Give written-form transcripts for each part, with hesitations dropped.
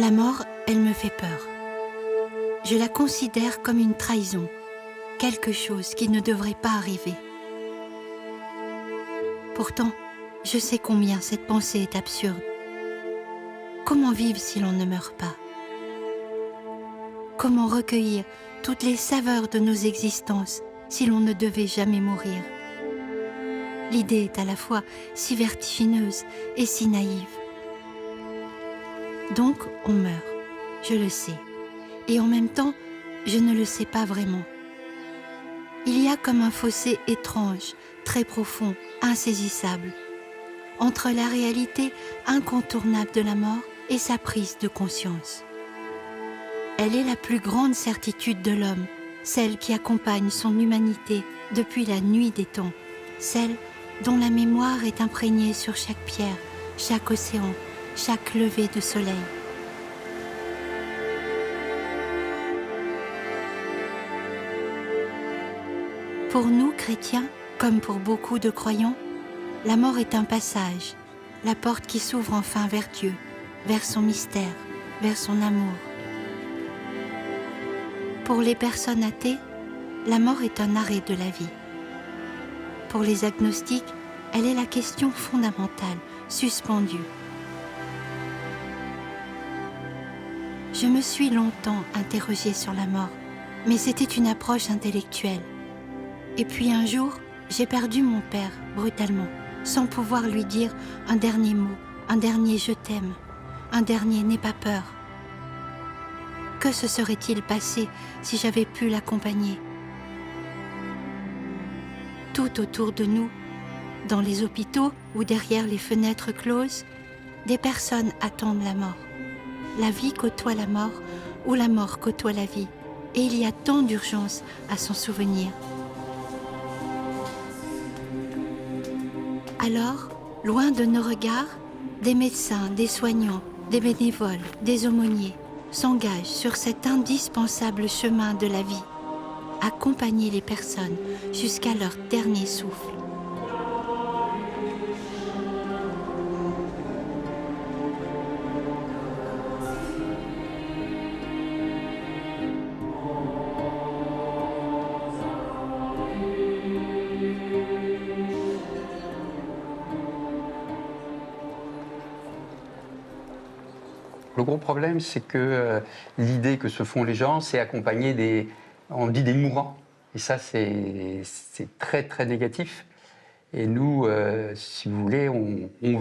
La mort, elle me fait peur. Je la considère comme une trahison, quelque chose qui ne devrait pas arriver. Pourtant, je sais combien cette pensée est absurde. Comment vivre si l'on ne meurt pas? Comment recueillir toutes les saveurs de nos existences si l'on ne devait jamais mourir? L'idée est à la fois si vertigineuse et si naïve. Donc, on meurt, je le sais. Et en même temps, je ne le sais pas vraiment. Il y a comme un fossé étrange, très profond, insaisissable, entre la réalité incontournable de la mort et sa prise de conscience. Elle est la plus grande certitude de l'homme, celle qui accompagne son humanité depuis la nuit des temps, celle dont la mémoire est imprégnée sur chaque pierre, chaque océan, chaque lever de soleil. Pour nous, chrétiens, comme pour beaucoup de croyants, la mort est un passage, la porte qui s'ouvre enfin vers Dieu, vers son mystère, vers son amour. Pour les personnes athées, la mort est un arrêt de la vie. Pour les agnostiques, elle est la question fondamentale, suspendue. Je me suis longtemps interrogée sur la mort, mais c'était une approche intellectuelle. Et puis un jour, j'ai perdu mon père brutalement, sans pouvoir lui dire un dernier mot, un dernier je t'aime, un dernier n'aie pas peur. Que se serait-il passé si j'avais pu l'accompagner? Tout autour de nous, dans les hôpitaux ou derrière les fenêtres closes, des personnes attendent la mort. La vie côtoie la mort ou la mort côtoie la vie. Et il y a tant d'urgence à s'en souvenir. Alors, loin de nos regards, des médecins, des soignants, des bénévoles, des aumôniers s'engagent sur cet indispensable chemin de la vie, accompagner les personnes jusqu'à leur dernier souffle. Le gros problème, c'est que l'idée que se font les gens, c'est accompagner on dit des mourants. Et ça, c'est très, très négatif. Et nous, si vous voulez, on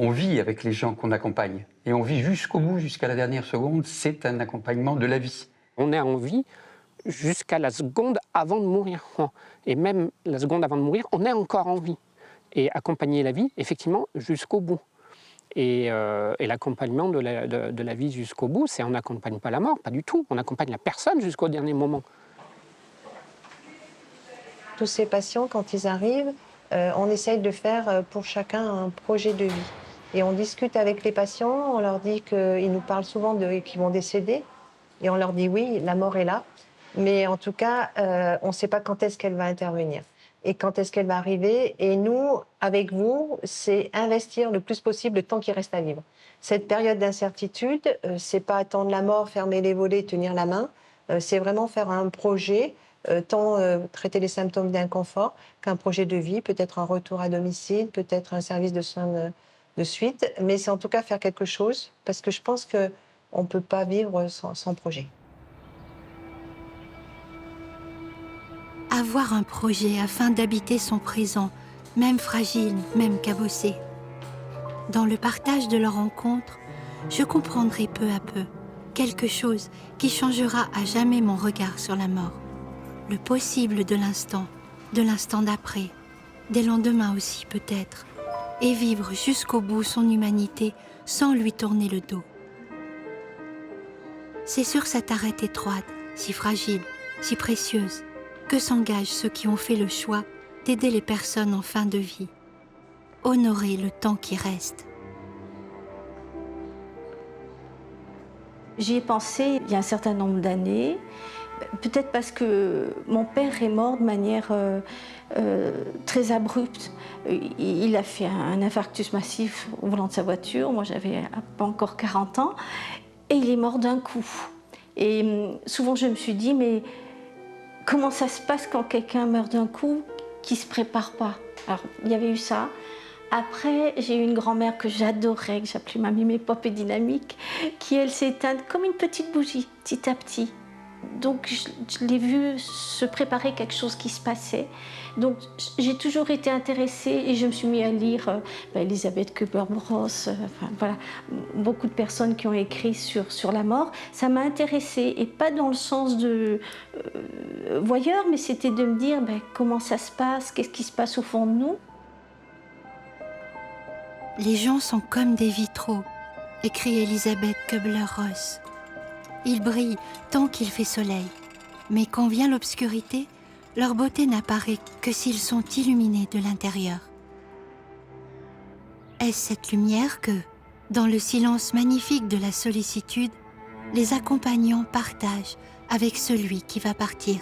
vit avec les gens qu'on accompagne. Et on vit jusqu'au bout, jusqu'à la dernière seconde. C'est un accompagnement de la vie. On est en vie jusqu'à la seconde avant de mourir. Et même la seconde avant de mourir, on est encore en vie. Et accompagner la vie, effectivement, jusqu'au bout. Et l'accompagnement de la vie jusqu'au bout, c'est on n'accompagne pas la mort, pas du tout. On accompagne la personne jusqu'au dernier moment. Tous ces patients, quand ils arrivent, on essaye de faire pour chacun un projet de vie. Et on discute avec les patients, on leur dit qu'ils nous parlent souvent qu'ils vont décéder. Et on leur dit oui, la mort est là. Mais en tout cas, on ne sait pas quand est-ce qu'elle va intervenir. Et quand est-ce qu'elle va arriver. Et nous, avec vous, c'est investir le plus possible le temps qui reste à vivre. Cette période d'incertitude, c'est pas attendre la mort, fermer les volets, tenir la main. C'est vraiment faire un projet, tant traiter les symptômes d'inconfort qu'un projet de vie, peut-être un retour à domicile, peut-être un service de soins de suite. Mais c'est en tout cas faire quelque chose, parce que je pense qu'on ne peut pas vivre sans projet. Avoir un projet afin d'habiter son présent, même fragile, même cabossé. Dans le partage de leur rencontre, je comprendrai peu à peu quelque chose qui changera à jamais mon regard sur la mort. Le possible de l'instant d'après, des lendemains aussi peut-être, et vivre jusqu'au bout son humanité sans lui tourner le dos. C'est sur cette arête étroite, si fragile, si précieuse, que s'engagent ceux qui ont fait le choix d'aider les personnes en fin de vie. Honorer le temps qui reste. J'y ai pensé il y a un certain nombre d'années, peut-être parce que mon père est mort de manière très abrupte. Il a fait un infarctus massif au volant de sa voiture, moi j'avais pas encore 40 ans. et il est mort d'un coup. Et souvent je me suis dit, mais comment ça se passe quand quelqu'un meurt d'un coup, qui ne se prépare pas? Alors il y avait eu ça. Après, j'ai eu une grand-mère que j'adorais, que j'appelais Mamie Mépop Dynamique, qui elle s'est éteinte comme une petite bougie, petit à petit. Donc je l'ai vue se préparer quelque chose qui se passait. Donc j'ai toujours été intéressée et je me suis mis à lire Elisabeth Kübler-Ross, enfin, voilà, beaucoup de personnes qui ont écrit sur la mort. Ça m'a intéressée et pas dans le sens de voyeur, mais c'était de me dire comment ça se passe, qu'est-ce qui se passe au fond de nous. Les gens sont comme des vitraux, écrit Elisabeth Kübler-Ross. Ils brillent tant qu'il fait soleil, mais quand vient l'obscurité, leur beauté n'apparaît que s'ils sont illuminés de l'intérieur. Est-ce cette lumière que, dans le silence magnifique de la sollicitude, les accompagnants partagent avec celui qui va partir?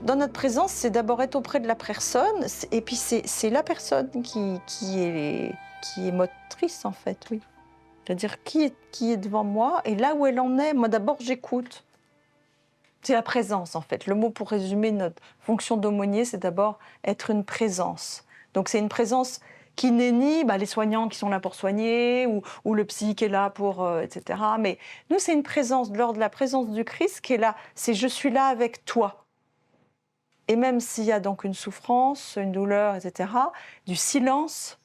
Dans notre présence, c'est d'abord être auprès de la personne, et puis c'est la personne qui est motrice, en fait, oui. C'est-à-dire qui est devant moi, et là où elle en est, moi d'abord j'écoute. C'est la présence, en fait. Le mot pour résumer notre fonction d'aumônier, c'est d'abord être une présence. Donc c'est une présence qui n'est ni les soignants qui sont là pour soigner, ou le psy qui est là pour, etc. Mais nous, c'est une présence, de l'ordre de la présence du Christ qui est là. C'est « je suis là avec toi ». Et même s'il y a donc une souffrance, une douleur, etc., du silence,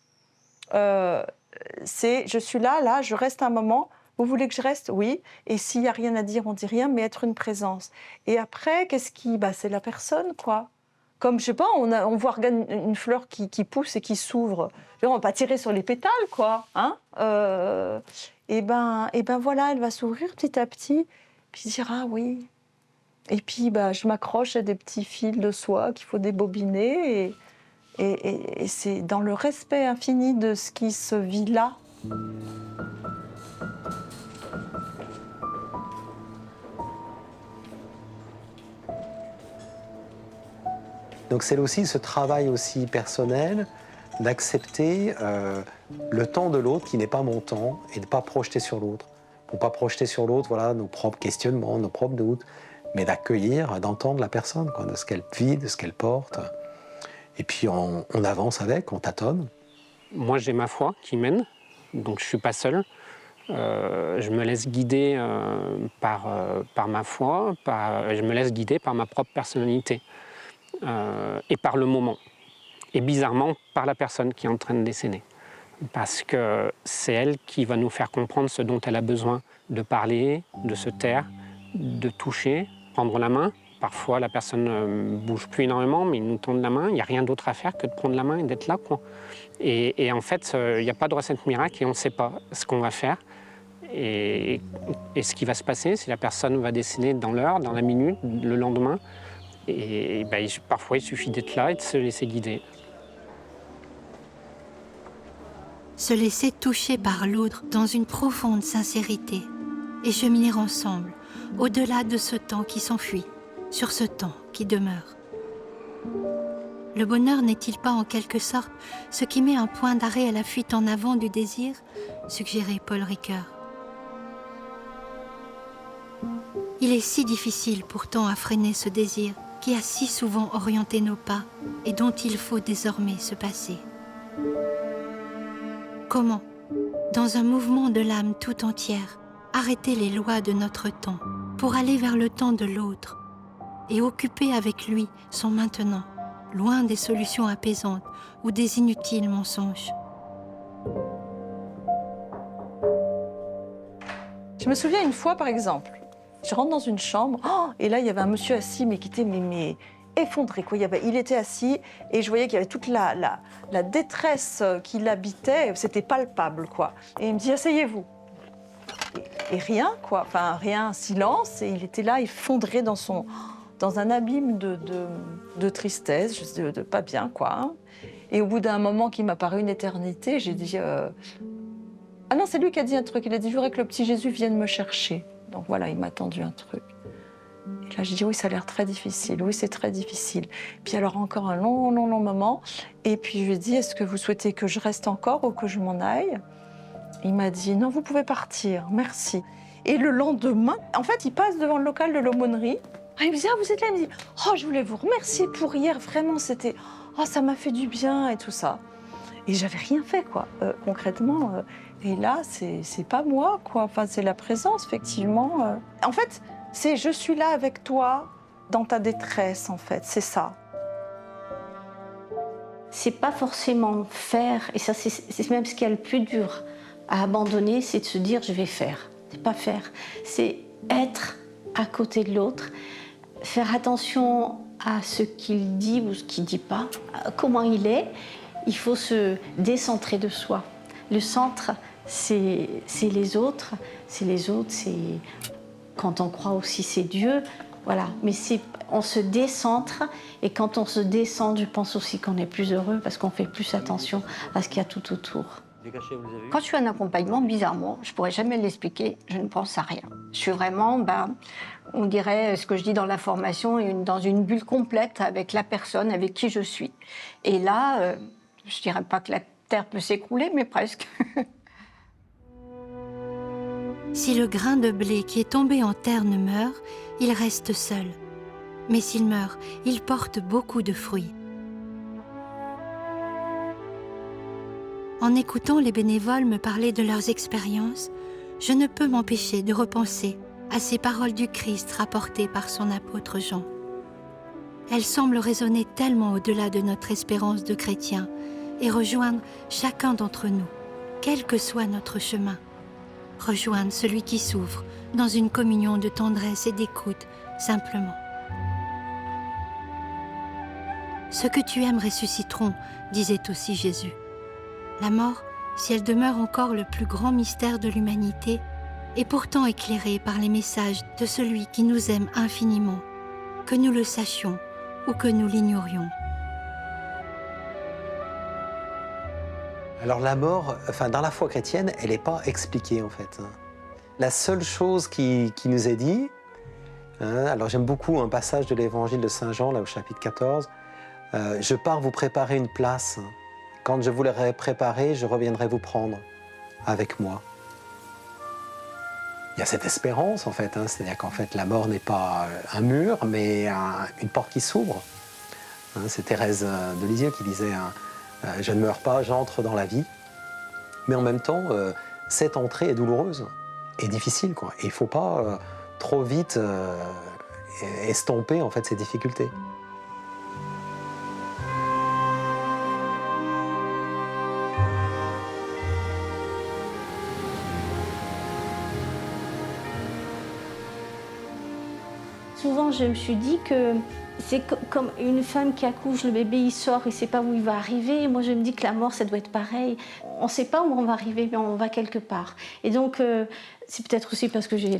c'est « je suis là, je reste un moment, vous voulez que je reste? Oui. Et s'il n'y a rien à dire, on ne dit rien, mais être une présence. » Et après, qu'est-ce qui... c'est la personne, quoi. Comme, je sais pas, on voit une fleur qui pousse et qui s'ouvre. On ne va pas tirer sur les pétales, quoi. Hein, et ben voilà, elle va s'ouvrir petit à petit, puis dire « ah oui ». Et puis, je m'accroche à des petits fils de soie qu'il faut débobiner. Et c'est dans le respect infini de ce qui se vit là. Donc c'est aussi ce travail aussi personnel d'accepter le temps de l'autre qui n'est pas mon temps et de ne pas projeter sur l'autre. Pour ne pas projeter sur l'autre, voilà, nos propres questionnements, nos propres doutes, mais d'accueillir, d'entendre la personne, quoi, de ce qu'elle vit, de ce qu'elle porte. Et puis on avance avec, on tâtonne. Moi, j'ai ma foi qui mène, donc je ne suis pas seul. Je me laisse guider par ma foi, je me laisse guider par ma propre personnalité et par le moment. Et bizarrement, par la personne qui est en train de décéder. Parce que c'est elle qui va nous faire comprendre ce dont elle a besoin, de parler, de se taire, de toucher, prendre la main. Parfois, la personne ne bouge plus énormément, mais ils nous tendent la main. Il n'y a rien d'autre à faire que de prendre la main et d'être là, quoi. Et en fait, il n'y a pas de recette miracle et on ne sait pas ce qu'on va faire. Et ce qui va se passer, c'est que la personne va décéder dans l'heure, dans la minute, le lendemain. Et parfois, il suffit d'être là et de se laisser guider. Se laisser toucher par l'autre dans une profonde sincérité et cheminer ensemble, au-delà de ce temps qui s'enfuit, sur ce temps qui demeure. Le bonheur n'est-il pas en quelque sorte ce qui met un point d'arrêt à la fuite en avant du désir, suggérait Paul Ricoeur. Il est si difficile pourtant à freiner ce désir qui a si souvent orienté nos pas et dont il faut désormais se passer. Comment, dans un mouvement de l'âme tout entière, arrêter les lois de notre temps pour aller vers le temps de l'autre et occuper avec lui son maintenant, loin des solutions apaisantes ou des inutiles mensonges. Je me souviens une fois, par exemple, je rentre dans une chambre, et là, il y avait un monsieur assis, mais qui était mais effondré, quoi. Il était assis, et je voyais qu'il y avait toute la détresse qui l'habitait, c'était palpable, quoi. Et il me dit « asseyez-vous ». Et rien, quoi, enfin rien, silence, et il était là, effondré dans un abîme de tristesse, de pas bien, quoi. Et au bout d'un moment qui m'a paru une éternité, j'ai dit ah non, c'est lui qui a dit un truc, il a dit « je voudrais que le petit Jésus vienne me chercher ». Donc voilà, il m'a tendu un truc. Et Là, je dis oui, ça a l'air très difficile. Oui, c'est très difficile. Puis alors encore un long moment. Et puis je lui ai dit, est-ce que vous souhaitez que je reste encore ou que je m'en aille? Il m'a dit, non, vous pouvez partir, merci. Et le lendemain, en fait, il passe devant le local de l'aumônerie. Ah, il me dit, ah, vous êtes là? Il me dit, oh, je voulais vous remercier pour hier. Vraiment, c'était, oh, ça m'a fait du bien et tout ça. Et j'avais rien fait, quoi, concrètement. Et là, c'est pas moi, quoi. Enfin, c'est la présence, effectivement. En fait, c'est je suis là avec toi dans ta détresse, en fait. C'est ça. C'est pas forcément faire, et ça, c'est même ce qui est le plus dur à abandonner, c'est de se dire je vais faire. C'est pas faire, c'est être à côté de l'autre, faire attention à ce qu'il dit ou ce qu'il dit pas, comment il est. Il faut se décentrer de soi. Le centre, c'est les autres. C'est les autres, c'est quand on croit aussi c'est Dieu. Voilà. Mais on se décentre et quand on se décentre, je pense aussi qu'on est plus heureux parce qu'on fait plus attention à ce qu'il y a tout autour. Quand je suis en accompagnement, bizarrement, je ne pourrais jamais l'expliquer, je ne pense à rien. Je suis vraiment, on dirait ce que je dis dans la formation, dans une bulle complète avec la personne avec qui je suis. Et là, je ne dirais pas que la terre peut s'écrouler, mais presque. Si le grain de blé qui est tombé en terre ne meurt, il reste seul. Mais s'il meurt, il porte beaucoup de fruits. En écoutant les bénévoles me parler de leurs expériences, je ne peux m'empêcher de repenser à ces paroles du Christ rapportées par son apôtre Jean. Elles semblent résonner tellement au-delà de notre espérance de chrétiens et rejoindre chacun d'entre nous, quel que soit notre chemin. Rejoindre celui qui souffre dans une communion de tendresse et d'écoute, simplement. Ceux que tu aimes ressusciteront, disait aussi Jésus. La mort, si elle demeure encore le plus grand mystère de l'humanité, est pourtant éclairée par les messages de celui qui nous aime infiniment, que nous le sachions ou que nous l'ignorions. Alors la mort, dans la foi chrétienne, elle n'est pas expliquée en fait. La seule chose qui nous est dit, alors j'aime beaucoup un passage de l'évangile de Saint Jean, là au chapitre 14, « Je pars vous préparer une place. Quand je vous l'aurai préparée, je reviendrai vous prendre avec moi. » Il y a cette espérance en fait, c'est-à-dire qu'en fait la mort n'est pas un mur, mais une porte qui s'ouvre. C'est Thérèse de Lisieux qui disait je ne meurs pas, j'entre dans la vie. Mais en même temps, cette entrée est douloureuse et difficile, quoi. Et il ne faut pas trop vite estomper en fait ces difficultés. Souvent, je me suis dit que c'est comme une femme qui accouche, le bébé il sort, il ne sait pas où il va arriver. Moi, je me dis que la mort, ça doit être pareil. On ne sait pas où on va arriver, mais on va quelque part. Et donc, c'est peut-être aussi parce que j'ai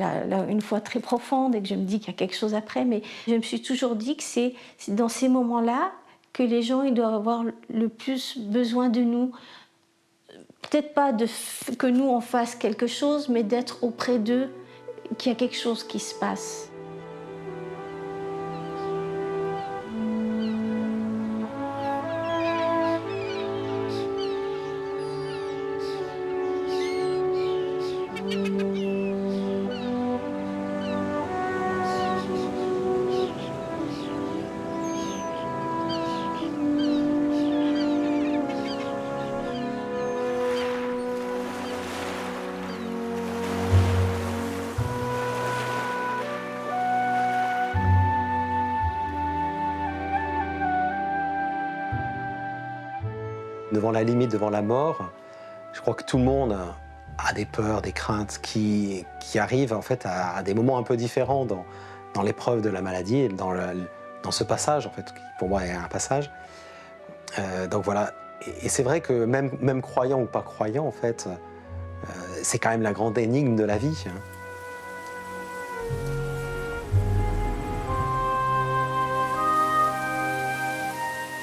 une foi très profonde et que je me dis qu'il y a quelque chose après, mais je me suis toujours dit que c'est dans ces moments-là que les gens ils doivent avoir le plus besoin de nous. Peut-être pas que nous, on fasse quelque chose, mais d'être auprès d'eux, qu'il y a quelque chose qui se passe. Devant la limite, devant la mort, je crois que tout le monde a des peurs, des craintes qui arrivent en fait à des moments un peu différents dans l'épreuve de la maladie et dans ce passage en fait, qui pour moi est un passage. Donc voilà, et c'est vrai que même croyant ou pas croyant en fait, c'est quand même la grande énigme de la vie.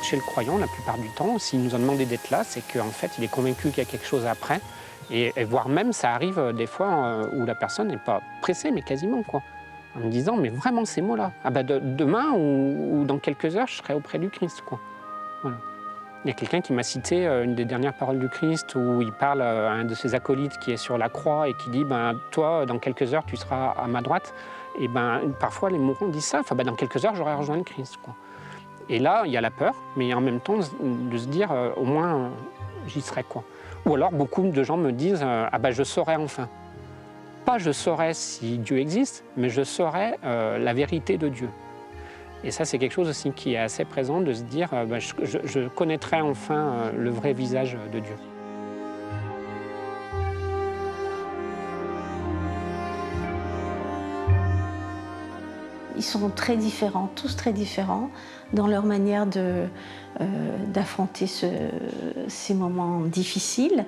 Chez le croyant, la plupart du temps, s'il nous a demandé d'être là, c'est qu'en fait, il est convaincu qu'il y a quelque chose après. Et voire même, ça arrive des fois où la personne n'est pas pressée, mais quasiment, quoi. en me disant, mais vraiment ces mots-là. Ah bah demain ou dans quelques heures, je serai auprès du Christ, quoi. Voilà. Il y a quelqu'un qui m'a cité une des dernières paroles du Christ où il parle à un de ses acolytes qui est sur la croix et qui dit toi, dans quelques heures, tu seras à ma droite. Et parfois, les mourants disent ça. Enfin, dans quelques heures, j'aurai rejoint le Christ, quoi. Et là, il y a la peur, mais en même temps, de se dire au moins, j'y serai, quoi. Ou alors, beaucoup de gens me disent je saurai enfin. Pas je saurai si Dieu existe, mais je saurai la vérité de Dieu. Et ça, c'est quelque chose aussi qui est assez présent, de se dire je connaîtrai enfin le vrai visage de Dieu. Ils sont très différents, tous très différents, dans leur manière d'affronter ces moments difficiles.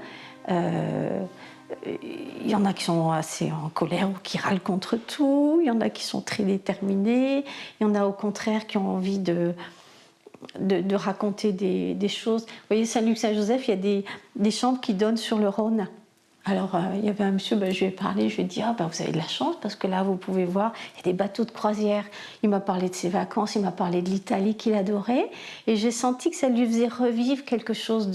Il y en a qui sont assez en colère ou qui râlent contre tout, il y en a qui sont très déterminés, il y en a au contraire qui ont envie de raconter des choses. Vous voyez, Saint-Luc, Saint-Joseph, il y a des chambres qui donnent sur le Rhône. Alors, il y avait un monsieur, je lui ai parlé, je lui ai dit vous avez de la chance parce que là, vous pouvez voir, il y a des bateaux de croisière. Il m'a parlé de ses vacances, il m'a parlé de l'Italie qu'il adorait. Et j'ai senti que ça lui faisait revivre quelque chose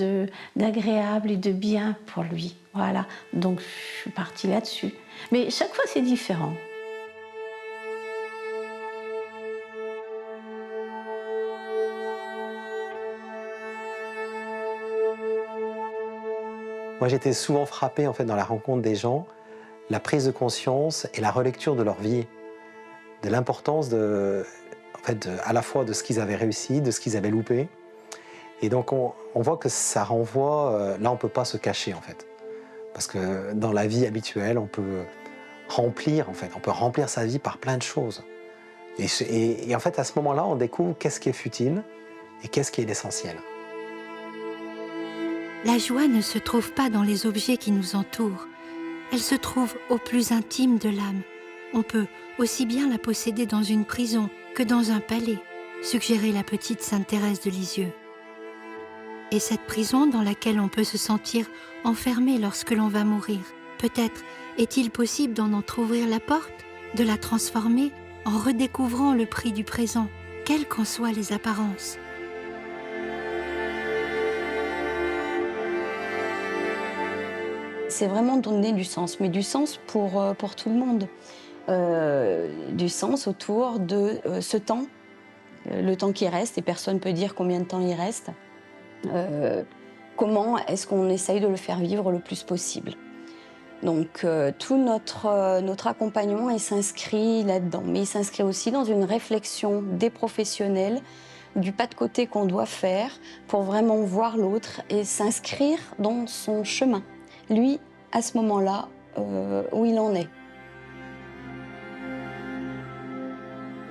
d'agréable et de bien pour lui. Voilà, donc je suis partie là-dessus. Mais chaque fois, c'est différent. Moi, j'étais souvent frappé en fait dans la rencontre des gens, la prise de conscience et la relecture de leur vie, de l'importance à la fois de ce qu'ils avaient réussi, de ce qu'ils avaient loupé. Et donc on voit que ça renvoie, là on peut pas se cacher en fait, parce que dans la vie habituelle on peut remplir sa vie par plein de choses. Et en fait à ce moment-là on découvre qu'est-ce qui est futile et qu'est-ce qui est l'essentiel. La joie ne se trouve pas dans les objets qui nous entourent. Elle se trouve au plus intime de l'âme. On peut aussi bien la posséder dans une prison que dans un palais, suggérait la petite Sainte Thérèse de Lisieux. Et cette prison dans laquelle on peut se sentir enfermé lorsque l'on va mourir, peut-être est-il possible d'en entrouvrir la porte, de la transformer en redécouvrant le prix du présent, quelles qu'en soient les apparences. C'est vraiment donner du sens, mais du sens pour tout le monde. Du sens autour de ce temps, le temps qui reste, et personne ne peut dire combien de temps il reste. Comment est-ce qu'on essaye de le faire vivre le plus possible. Donc tout notre accompagnement il s'inscrit là-dedans, mais il s'inscrit aussi dans une réflexion des professionnels, du pas de côté qu'on doit faire pour vraiment voir l'autre et s'inscrire dans son chemin. Lui, à ce moment-là, où il en est.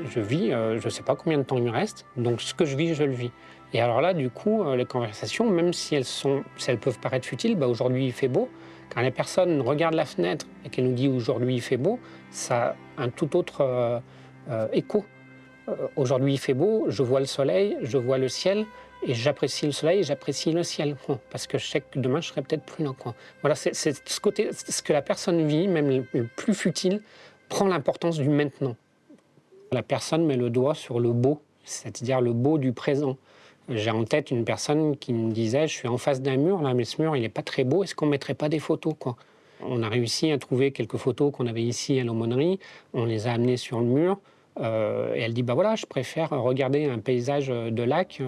Je vis, je ne sais pas combien de temps il me reste, donc ce que je vis, je le vis. Et alors là, du coup, les conversations, même si elles peuvent paraître futiles, aujourd'hui il fait beau, quand la personne regarde la fenêtre et qu'elle nous dit aujourd'hui il fait beau, ça a un tout autre écho. Aujourd'hui il fait beau, je vois le soleil, je vois le ciel, et j'apprécie le soleil et j'apprécie le ciel, quoi, parce que je sais que demain je serai peut-être plus là, quoi. Voilà, c'est ce côté, ce que la personne vit, même le plus futile, prend l'importance du maintenant. La personne met le doigt sur le beau, c'est-à-dire le beau du présent. J'ai en tête une personne qui me disait, je suis en face d'un mur, là, mais ce mur il n'est pas très beau, est-ce qu'on ne mettrait pas des photos, quoi. On a réussi à trouver quelques photos qu'on avait ici à l'aumônerie, on les a amenées sur le mur, et elle dit, voilà, je préfère regarder un paysage de lac,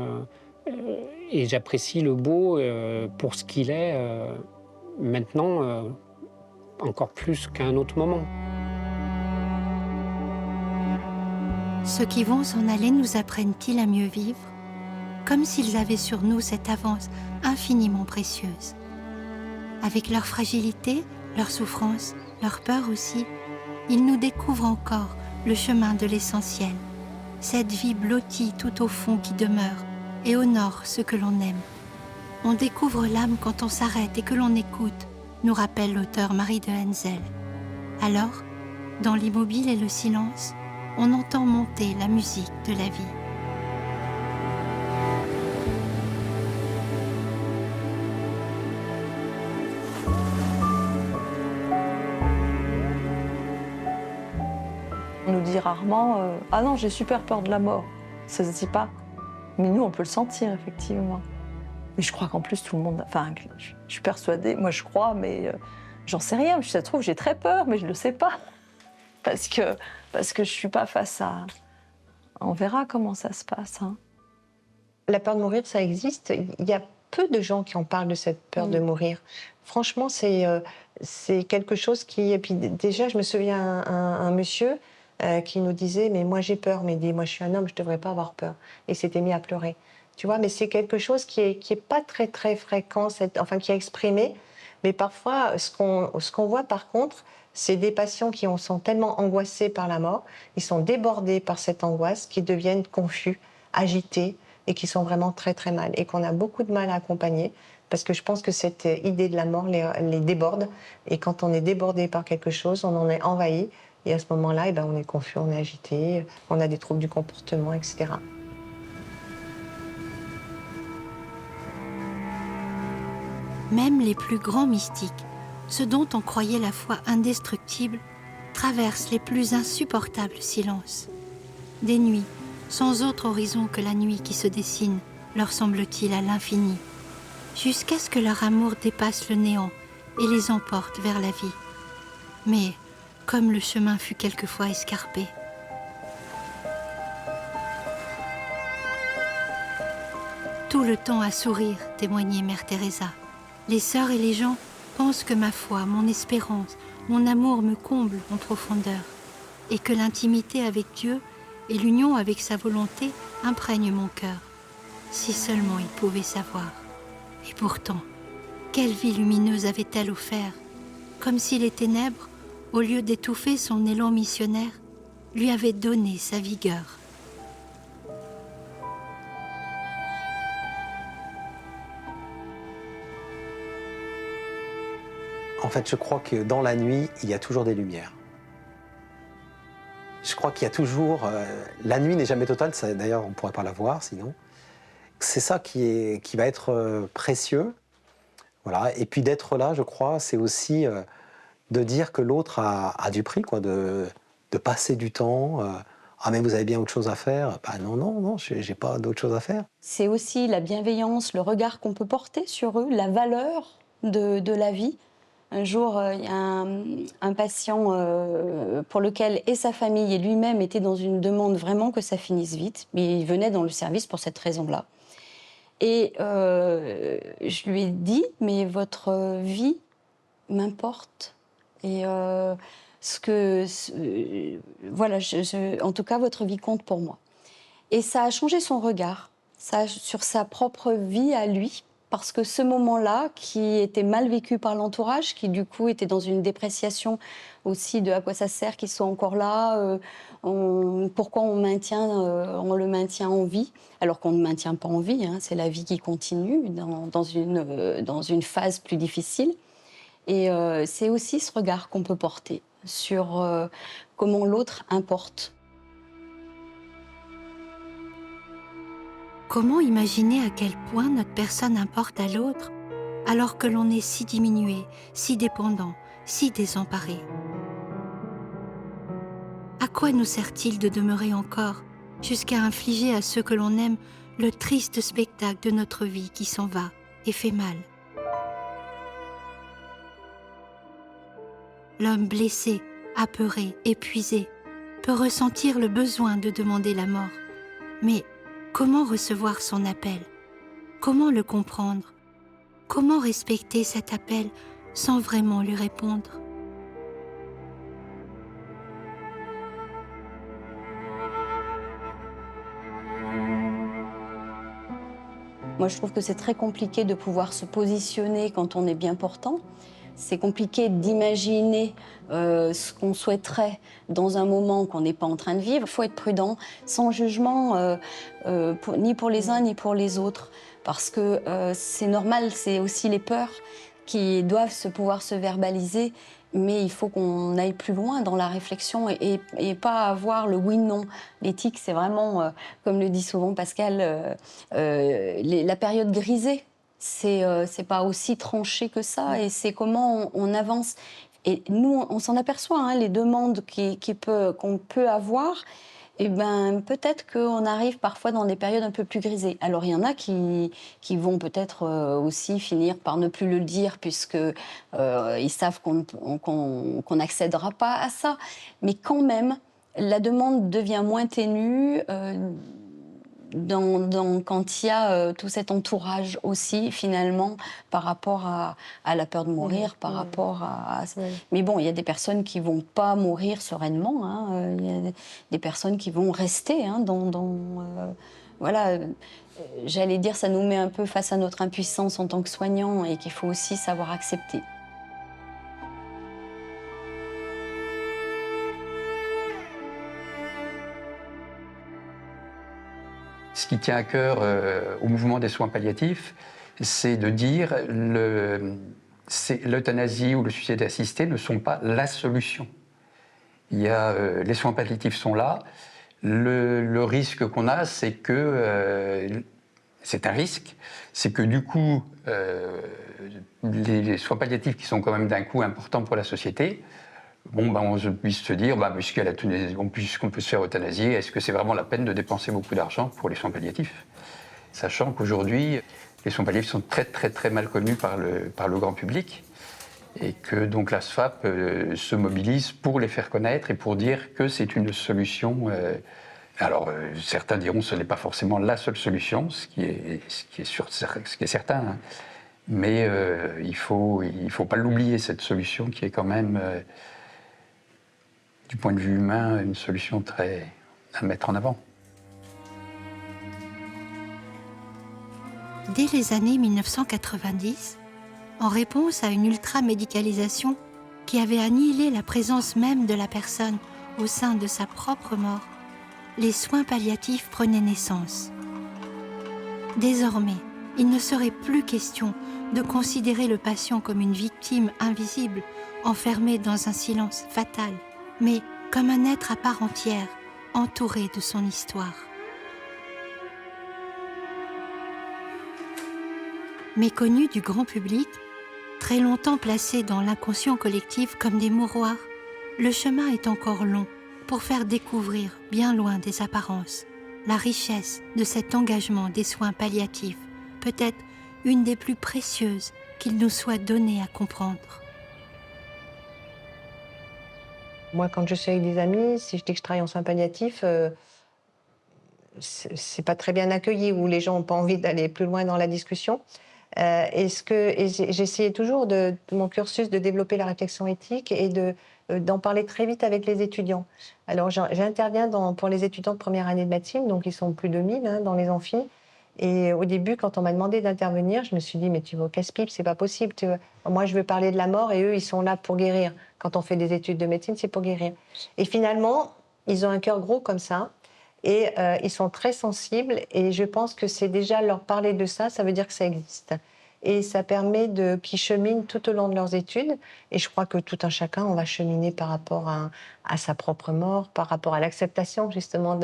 et j'apprécie le beau pour ce qu'il est maintenant, encore plus qu'à un autre moment. Ceux qui vont s'en aller nous apprennent-ils à mieux vivre, comme s'ils avaient sur nous cette avance infiniment précieuse. Avec leur fragilité, leur souffrance, leur peur aussi, ils nous découvrent encore le chemin de l'essentiel, cette vie blottie tout au fond qui demeure et honore ce que l'on aime. On découvre l'âme quand on s'arrête et que l'on écoute, nous rappelle l'auteur Marie de Henzel. Alors, dans l'immobile et le silence, on entend monter la musique de la vie. On nous dit rarement ah non, j'ai super peur de la mort. Ça se dit pas. Mais nous, on peut le sentir, effectivement. Mais je crois qu'en plus, tout le monde... Enfin, je suis persuadée, moi je crois, mais j'en sais rien. Ça se trouve, j'ai très peur, mais je ne le sais pas. Parce que je ne suis pas face à... On verra comment ça se passe. Hein. La peur de mourir, ça existe. Il y a peu de gens qui en parlent de cette peur de mourir. Franchement, c'est quelque chose qui... Et puis déjà, je me souviens un monsieur qui nous disait « Mais moi, j'ai peur. » Mais il dit « Moi, je suis un homme, je ne devrais pas avoir peur. » Et il s'était mis à pleurer. Tu vois, mais c'est quelque chose qui est pas très, très fréquent, enfin, qui est exprimé. Mais parfois, ce qu'on voit, par contre, c'est des patients qui sont tellement angoissés par la mort, ils sont débordés par cette angoisse, qu'ils deviennent confus, agités, et qui sont vraiment très, très mal. Et qu'on a beaucoup de mal à accompagner, parce que je pense que cette idée de la mort les déborde. Et quand on est débordé par quelque chose, on en est envahi. Et à ce moment-là, eh ben, on est confus, on est agité, on a des troubles du comportement, etc. Même les plus grands mystiques, ceux dont on croyait la foi indestructible, traversent les plus insupportables silences. Des nuits, sans autre horizon que la nuit qui se dessine, leur semble-t-il à l'infini, jusqu'à ce que leur amour dépasse le néant et les emporte vers la vie. Mais, comme le chemin fut quelquefois escarpé, tout le temps à sourire, témoignait Mère Teresa. Les sœurs et les gens pensent que ma foi, mon espérance, mon amour me comblent en profondeur et que l'intimité avec Dieu et l'union avec sa volonté imprègnent mon cœur. Si seulement ils pouvaient savoir. Et pourtant, quelle vie lumineuse avait-elle offert, comme si les ténèbres, au lieu d'étouffer son élan missionnaire, lui avaient donné sa vigueur. En fait, je crois que dans la nuit, il y a toujours des lumières. Je crois qu'il y a toujours... la nuit n'est jamais totale, d'ailleurs, on ne pourrait pas la voir sinon. C'est ça qui va être précieux. Voilà. Et puis d'être là, je crois, c'est aussi de dire que l'autre a du prix, quoi, de passer du temps. Ah, mais vous avez bien autre chose à faire? Bah non, j'ai pas d'autre chose à faire. C'est aussi la bienveillance, le regard qu'on peut porter sur eux, la valeur de la vie. Un jour, il y a un patient pour lequel et sa famille et lui-même étaient dans une demande vraiment que ça finisse vite. Mais il venait dans le service pour cette raison-là. Et je lui ai dit, mais votre vie m'importe. Et voilà, en tout cas, votre vie compte pour moi. Et ça a changé son regard sur sa propre vie à lui. Parce que ce moment-là, qui était mal vécu par l'entourage, qui du coup était dans une dépréciation aussi de à quoi ça sert qu'ils soient encore là, pourquoi on le maintient en vie, alors qu'on ne maintient pas en vie, hein, c'est la vie qui continue dans une phase plus difficile. Et c'est aussi ce regard qu'on peut porter sur comment l'autre importe. Comment imaginer à quel point notre personne importe à l'autre alors que l'on est si diminué, si dépendant, si désemparé? À quoi nous sert-il de demeurer encore jusqu'à infliger à ceux que l'on aime le triste spectacle de notre vie qui s'en va et fait mal? L'homme blessé, apeuré, épuisé peut ressentir le besoin de demander la mort, mais comment recevoir son appel? Comment le comprendre? Comment respecter cet appel sans vraiment lui répondre? Moi, je trouve que c'est très compliqué de pouvoir se positionner quand on est bien portant. C'est compliqué d'imaginer ce qu'on souhaiterait dans un moment qu'on n'est pas en train de vivre. Il faut être prudent, sans jugement, ni pour les uns ni pour les autres. Parce que c'est normal, c'est aussi les peurs qui doivent pouvoir se verbaliser. Mais il faut qu'on aille plus loin dans la réflexion et pas avoir le oui-non. L'éthique, c'est vraiment, comme le dit souvent Pascal, la période grisée. C'est pas aussi tranché que ça et c'est comment on avance. Et nous, on s'en aperçoit, hein, les demandes qu'on peut avoir, eh ben, peut-être qu'on arrive parfois dans des périodes un peu plus grisées. Alors, il y en a qui vont peut-être aussi finir par ne plus le dire, puisqu'ils savent qu'on n'accédera pas à ça. Mais quand même, la demande devient moins ténue quand il y a tout cet entourage aussi, finalement, par rapport à la peur de mourir, par rapport à... Mais bon, il y a des personnes qui ne vont pas mourir sereinement, hein, il y a des personnes qui vont rester hein, voilà, j'allais dire, ça nous met un peu face à notre impuissance en tant que soignants et qu'il faut aussi savoir accepter. Ce qui tient à cœur au mouvement des soins palliatifs, c'est de dire l'euthanasie ou le suicide assisté ne sont pas la solution. Les soins palliatifs sont là. Le risque qu'on a, c'est que c'est un risque, c'est que du coup, les soins palliatifs qui sont quand même d'un coût important pour la société, on puisse se dire, puisqu'on peut se faire euthanasier, est-ce que c'est vraiment la peine de dépenser beaucoup d'argent pour les soins palliatifs? Sachant qu'aujourd'hui, les soins palliatifs sont très très très mal connus par le grand public et que donc la SFAP se mobilise pour les faire connaître et pour dire que c'est une solution. Certains diront que ce n'est pas forcément la seule solution, ce qui est certain, hein. Mais il faut pas l'oublier, cette solution qui est quand même... du point de vue humain, une solution à mettre en avant. Dès les années 1990, en réponse à une ultra-médicalisation qui avait annihilé la présence même de la personne au sein de sa propre mort, les soins palliatifs prenaient naissance. Désormais, il ne serait plus question de considérer le patient comme une victime invisible, enfermée dans un silence fatal, mais comme un être à part entière, entouré de son histoire. Méconnus du grand public, très longtemps placés dans l'inconscient collectif comme des mouroirs, le chemin est encore long pour faire découvrir, bien loin des apparences, la richesse de cet engagement des soins palliatifs, peut-être une des plus précieuses qu'il nous soit donné à comprendre. Moi, quand je suis avec des amis, si je dis que je travaille en soins palliatifs, c'est pas très bien accueilli, ou les gens n'ont pas envie d'aller plus loin dans la discussion. J'essayais toujours de mon cursus de développer la réflexion éthique et d'en parler très vite avec les étudiants. Alors j'interviens pour les étudiants de première année de médecine, donc ils sont plus de 1000 hein, dans les amphis. Et au début, quand on m'a demandé d'intervenir, je me suis dit, mais tu vas au casse-pipe, c'est pas possible. Moi, je veux parler de la mort et eux, ils sont là pour guérir. Quand on fait des études de médecine, c'est pour guérir. Et finalement, ils ont un cœur gros comme ça et ils sont très sensibles. Et je pense que c'est déjà leur parler de ça, ça veut dire que ça existe. Et ça permet qu'ils cheminent tout au long de leurs études. Et je crois que tout un chacun, on va cheminer par rapport à sa propre mort, par rapport à l'acceptation justement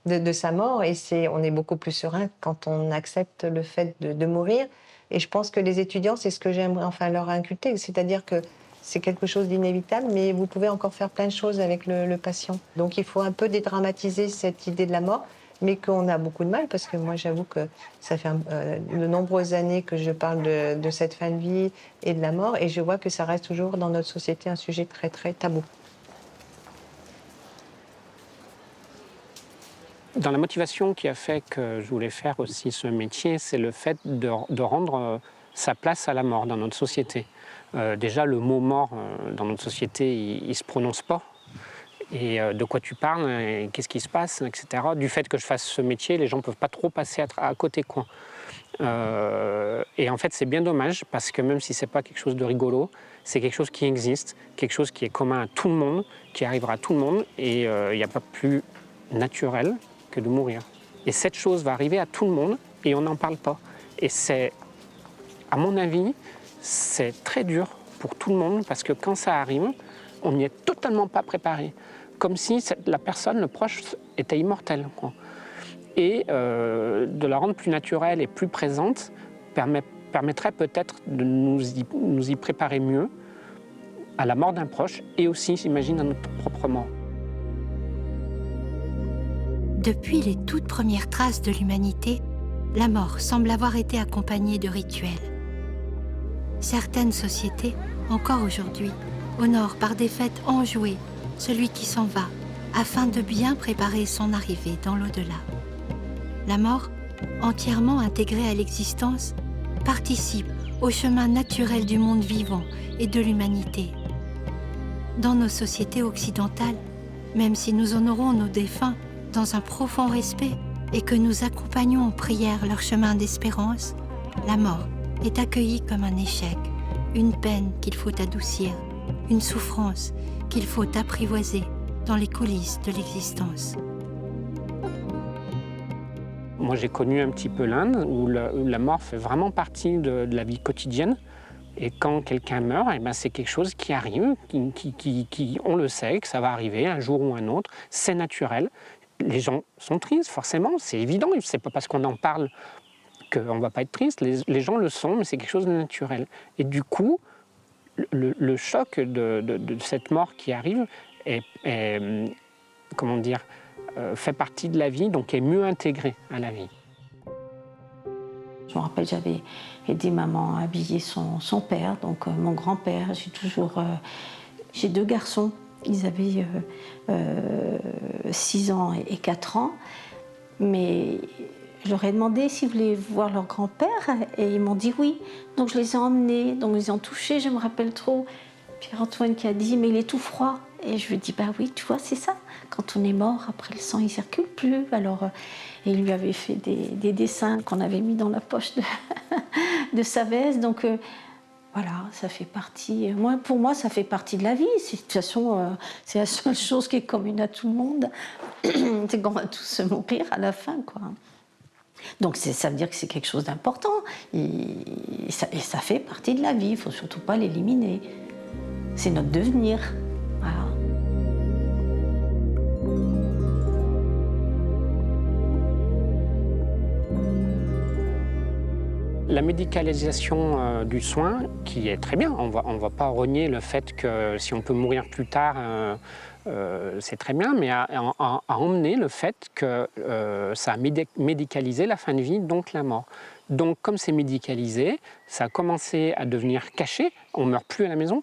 de sa mort. Et on est beaucoup plus serein quand on accepte le fait de mourir. Et je pense que les étudiants, c'est ce que j'aimerais leur inculquer. C'est-à-dire que c'est quelque chose d'inévitable, mais vous pouvez encore faire plein de choses avec le patient. Donc il faut un peu dédramatiser cette idée de la mort, mais qu'on a beaucoup de mal, parce que moi, j'avoue que ça fait de nombreuses années que je parle de cette fin de vie et de la mort, et je vois que ça reste toujours dans notre société un sujet très, très tabou. Dans la motivation qui a fait que je voulais faire aussi ce métier, c'est le fait de rendre sa place à la mort dans notre société. Déjà, le mot mort dans notre société, il ne se prononce pas. Et de quoi tu parles, qu'est-ce qui se passe, etc. Du fait que je fasse ce métier, les gens ne peuvent pas trop passer à côté, quoi. Et en fait, c'est bien dommage, parce que même si ce n'est pas quelque chose de rigolo, c'est quelque chose qui existe, quelque chose qui est commun à tout le monde, qui arrivera à tout le monde, et il n'y a pas plus naturel que de mourir. Et cette chose va arriver à tout le monde, et on n'en parle pas. Et c'est, à mon avis, c'est très dur pour tout le monde, parce que quand ça arrive, on n'y est totalement pas préparé. Comme si la personne, le proche, était immortel, quoi. Et de la rendre plus naturelle et plus présente permettrait peut-être de nous y préparer mieux à la mort d'un proche et aussi, j'imagine, à notre propre mort. Depuis les toutes premières traces de l'humanité, la mort semble avoir été accompagnée de rituels. Certaines sociétés, encore aujourd'hui, honorent par des fêtes enjouées celui qui s'en va, afin de bien préparer son arrivée dans l'au-delà. La mort, entièrement intégrée à l'existence, participe au chemin naturel du monde vivant et de l'humanité. Dans nos sociétés occidentales, même si nous honorons nos défunts dans un profond respect et que nous accompagnons en prière leur chemin d'espérance, la mort est accueillie comme un échec, une peine qu'il faut adoucir, une souffrance qu'il faut apprivoiser dans les coulisses de l'existence. Moi, j'ai connu un petit peu l'Inde, où la mort fait vraiment partie de la vie quotidienne. Et quand quelqu'un meurt, eh ben, c'est quelque chose qui arrive, on le sait, que ça va arriver un jour ou un autre, c'est naturel. Les gens sont tristes, forcément, c'est évident, c'est pas parce qu'on en parle qu'on ne va pas être triste, les gens le sont, mais c'est quelque chose de naturel. Et du coup, le choc de cette mort qui arrive comment dire, fait partie de la vie, donc est mieux intégré à la vie. Je me rappelle, j'avais aidé maman à habiller son père, donc mon grand-père. J'ai 2 garçons, ils avaient 6 ans et 4 ans, mais je leur ai demandé s'ils voulaient voir leur grand-père et ils m'ont dit oui. Donc je les ai emmenés, donc ils ont touché, je me rappelle trop. Pierre-Antoine qui a dit mais il est tout froid. Et je lui ai dit bah oui, tu vois, c'est ça. Quand on est mort, après le sang il circule plus. Alors il lui avait fait des dessins qu'on avait mis dans la poche de sa veste. Donc voilà, ça fait partie. Pour moi, ça fait partie de la vie. De toute façon, c'est la seule chose qui est commune à tout le monde, c'est qu'on va tous mourir à la fin, quoi. Donc ça veut dire que c'est quelque chose d'important. Et ça fait partie de la vie. Il ne faut surtout pas l'éliminer. C'est notre devenir. Voilà. La médicalisation du soin, qui est très bien, on va pas renier le fait que si on peut mourir plus tard, c'est très bien, mais à emmener le fait que ça a médicalisé la fin de vie, donc la mort. Donc comme c'est médicalisé, ça a commencé à devenir caché, on ne meurt plus à la maison,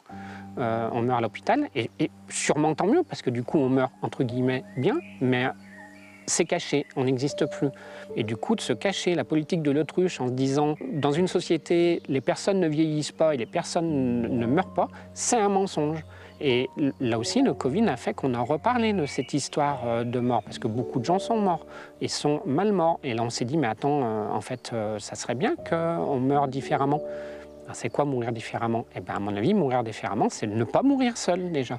on meurt à l'hôpital, et sûrement tant mieux, parce que du coup on meurt entre guillemets bien, mais c'est caché, on n'existe plus. Et du coup, de se cacher la politique de l'autruche en se disant dans une société, les personnes ne vieillissent pas et les personnes ne meurent pas, c'est un mensonge. Et là aussi, le Covid a fait qu'on a reparlé de cette histoire de mort, parce que beaucoup de gens sont morts et sont mal morts. Et là, on s'est dit, mais attends, en fait, ça serait bien qu'on meure différemment. C'est quoi mourir différemment? Eh bien, à mon avis, mourir différemment, c'est ne pas mourir seul, déjà.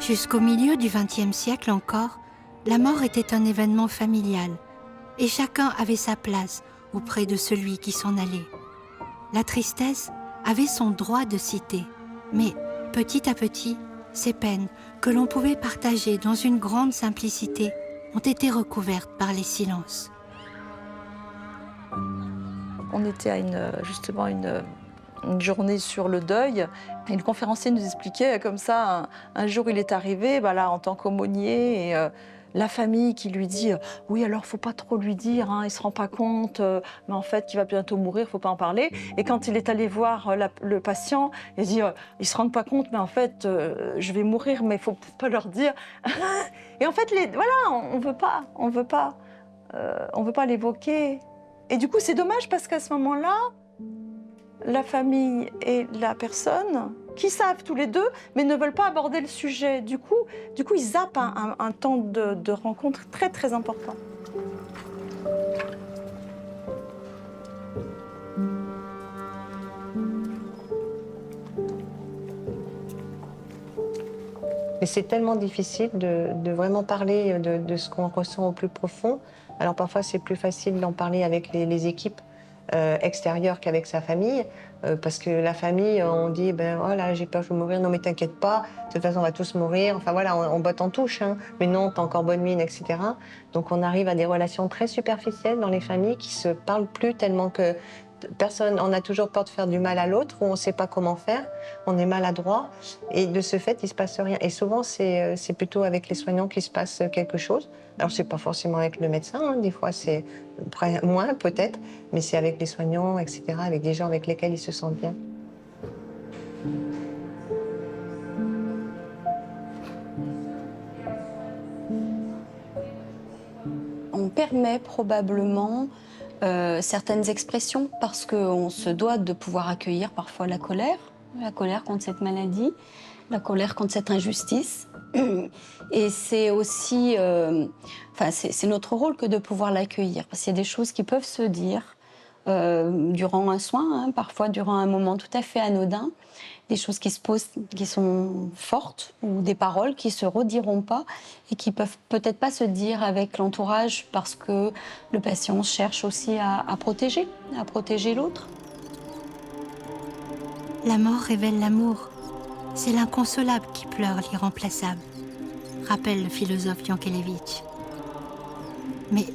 Jusqu'au milieu du XXe siècle encore, la mort était un événement familial et chacun avait sa place auprès de celui qui s'en allait. La tristesse avait son droit de citer, mais petit à petit, ces peines que l'on pouvait partager dans une grande simplicité ont été recouvertes par les silences. On était à justement une journée sur le deuil. Et le conférencier nous expliquait comme ça, un jour il est arrivé, là, en tant qu'aumônier, et la famille qui lui dit « Oui, alors, faut pas trop lui dire, hein, il se rend pas compte, mais en fait, il va bientôt mourir, faut pas en parler. » Et quand il est allé voir le patient, il dit « Ils se rendent pas compte, mais en fait, je vais mourir, mais il faut peut-être pas leur dire. » Et en fait, voilà, on veut pas l'évoquer. Et du coup, c'est dommage parce qu'à ce moment-là, la famille et la personne, qui savent tous les deux, mais ne veulent pas aborder le sujet. Du coup ils zappent un temps de rencontre très, très important. Mais c'est tellement difficile de vraiment parler de ce qu'on ressent au plus profond. Alors parfois, c'est plus facile d'en parler avec les équipes extérieur qu'avec sa famille. Parce que la famille, on dit, ben voilà, j'ai peur, je vais mourir, non mais t'inquiète pas, de toute façon on va tous mourir, enfin voilà, on botte en touche, hein. Mais non, t'as encore bonne mine, etc. Donc on arrive à des relations très superficielles dans les familles qui se parlent plus tellement que personne, on a toujours peur de faire du mal à l'autre, ou on ne sait pas comment faire, on est maladroit, et de ce fait, il ne se passe rien. Et souvent, c'est plutôt avec les soignants qu'il se passe quelque chose. Alors, ce n'est pas forcément avec le médecin, hein. Des fois, c'est moins peut-être, mais c'est avec les soignants, etc., avec des gens avec lesquels ils se sentent bien. On permet probablement certaines expressions parce qu'on se doit de pouvoir accueillir parfois la colère contre cette maladie, la colère contre cette injustice. Et c'est aussi, c'est notre rôle que de pouvoir l'accueillir, parce qu'il y a des choses qui peuvent se dire durant un soin, hein, parfois durant un moment tout à fait anodin, des choses qui se posent, qui sont fortes, ou des paroles qui se rediront pas et qui peuvent peut-être pas se dire avec l'entourage parce que le patient cherche aussi à protéger l'autre. La mort révèle l'amour. C'est l'inconsolable qui pleure l'irremplaçable, rappelle le philosophe Yankelevitch. Mais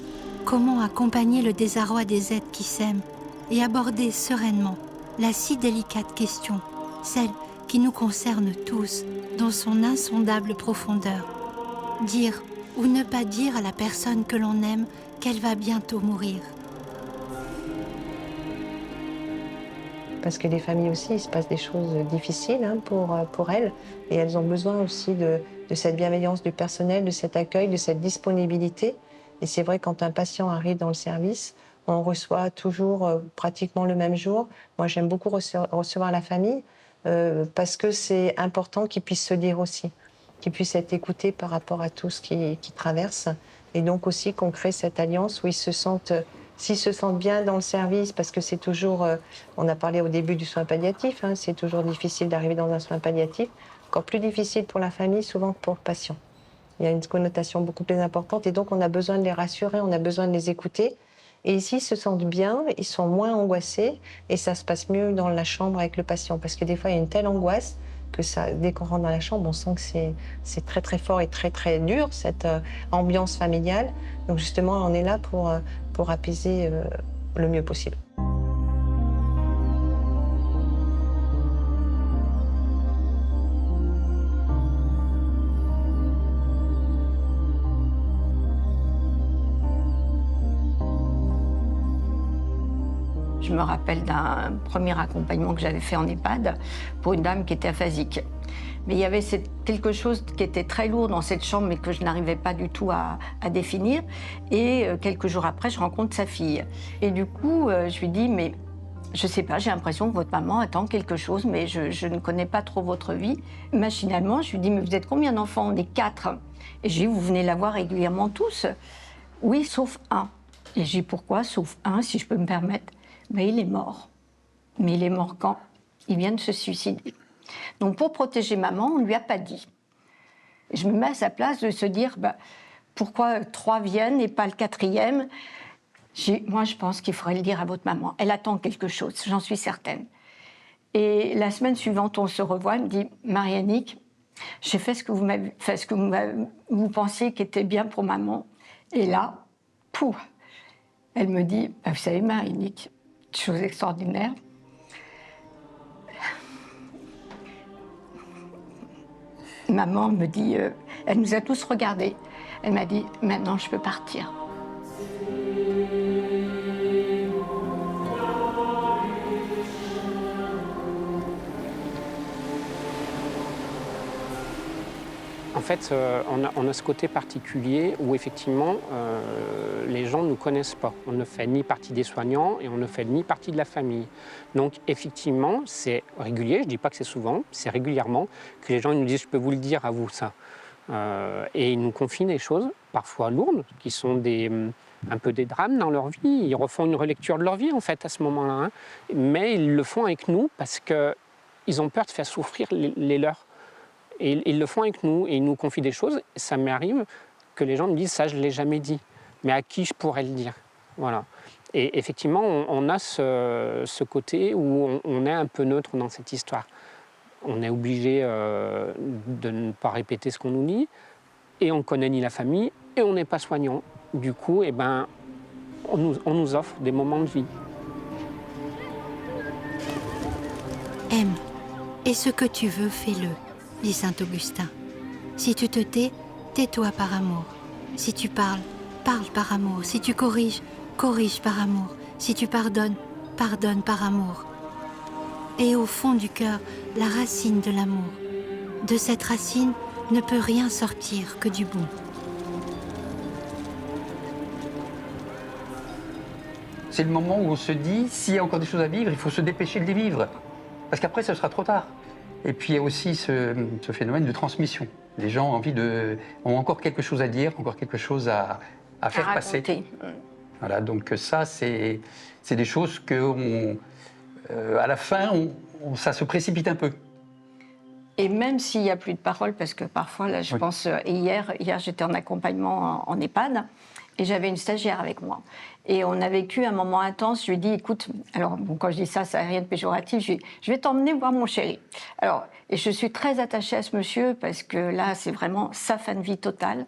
comment accompagner le désarroi des êtres qui s'aiment et aborder sereinement la si délicate question, celle qui nous concerne tous dans son insondable profondeur? Dire ou ne pas dire à la personne que l'on aime qu'elle va bientôt mourir. Parce que les familles aussi, il se passe des choses difficiles, hein, pour elles, et elles ont besoin aussi de cette bienveillance du personnel, de cet accueil, de cette disponibilité. Et c'est vrai, quand un patient arrive dans le service, on reçoit toujours pratiquement le même jour. Moi, j'aime beaucoup recevoir la famille parce que c'est important qu'ils puissent se dire aussi, qu'ils puissent être écoutés par rapport à tout ce qu'ils traversent. Et donc aussi qu'on crée cette alliance où ils se sentent... S'ils se sentent bien dans le service, parce que c'est toujours, on a parlé au début du soin palliatif, hein, c'est toujours difficile d'arriver dans un soin palliatif, encore plus difficile pour la famille, souvent que pour le patient. Il y a une connotation beaucoup plus importante et donc on a besoin de les rassurer, on a besoin de les écouter. Et ici, ils se sentent bien, ils sont moins angoissés et ça se passe mieux dans la chambre avec le patient. Parce que des fois, il y a une telle angoisse que ça, dès qu'on rentre dans la chambre, on sent que c'est très très fort et très très dur, cette ambiance familiale. Donc justement, on est là pour apaiser le mieux possible. Je me rappelle d'un premier accompagnement que j'avais fait en EHPAD pour une dame qui était aphasique. Mais il y avait quelque chose qui était très lourd dans cette chambre, mais que je n'arrivais pas du tout à définir. Et quelques jours après, je rencontre sa fille. Et du coup, je lui dis, mais je ne sais pas, j'ai l'impression que votre maman attend quelque chose, mais je ne connais pas trop votre vie. Machinalement, je lui dis, mais vous êtes combien d'enfants? On est 4. Et je lui dis, vous venez la voir régulièrement tous? Oui, sauf un. Et je dis, pourquoi sauf un, si je peux me permettre? Mais il est mort. Mais il est mort quand? Il vient de se suicider. Donc pour protéger maman, on ne lui a pas dit. Je me mets à sa place de se dire, pourquoi 3 viennent et pas le 4e? Moi, je pense qu'il faudrait le dire à votre maman. Elle attend quelque chose, j'en suis certaine. Et la semaine suivante, on se revoit, elle me dit, Marie-Annick, j'ai fait ce que vous pensiez qui était bien pour maman. Et là, pouf, elle me dit, vous savez, Marie-Annick, chose extraordinaire. Maman me dit, elle nous a tous regardés. Elle m'a dit, maintenant je peux partir. En fait, on a ce côté particulier où effectivement, les gens ne nous connaissent pas. On ne fait ni partie des soignants et on ne fait ni partie de la famille. Donc effectivement, c'est régulier, je ne dis pas que c'est souvent, c'est régulièrement que les gens nous disent « je peux vous le dire à vous ça ». Et ils nous confient des choses, parfois lourdes, qui sont un peu des drames dans leur vie. Ils refont une relecture de leur vie en fait à ce moment-là. Hein. Mais ils le font avec nous parce qu'ils ont peur de faire souffrir les leurs. Et ils le font avec nous et ils nous confient des choses. Ça m'arrive que les gens me disent « ça, je ne l'ai jamais dit ». Mais à qui je pourrais le dire? Voilà. Et effectivement, on a ce côté où on est un peu neutre dans cette histoire. On est obligé de ne pas répéter ce qu'on nous dit, et on ne connaît ni la famille, et on n'est pas soignant. Du coup, eh ben, on nous offre des moments de vie. Aime, et ce que tu veux, fais-le, dit saint Augustin. Si tu te tais, tais-toi par amour. Si tu parles, parle par amour. Si tu corriges, corrige par amour. Si tu pardonnes, pardonne par amour. Et au fond du cœur, la racine de l'amour. De cette racine ne peut rien sortir que du bon. C'est le moment où on se dit, s'il y a encore des choses à vivre, il faut se dépêcher de les vivre. Parce qu'après, ce sera trop tard. Et puis, il y a aussi ce phénomène de transmission. Les gens ont encore quelque chose à dire, encore quelque chose à faire passer. Voilà, donc ça, c'est des choses que, à la fin, ça se précipite un peu. Et même s'il n'y a plus de parole, parce que parfois, là, je pense, hier j'étais en accompagnement en EHPAD, et j'avais une stagiaire avec moi. Et on a vécu un moment intense. Je lui ai dit, écoute, alors bon, quand je dis ça, ça n'a rien de péjoratif, je vais t'emmener voir mon chéri. Alors, et je suis très attachée à ce monsieur, parce que là, c'est vraiment sa fin de vie totale.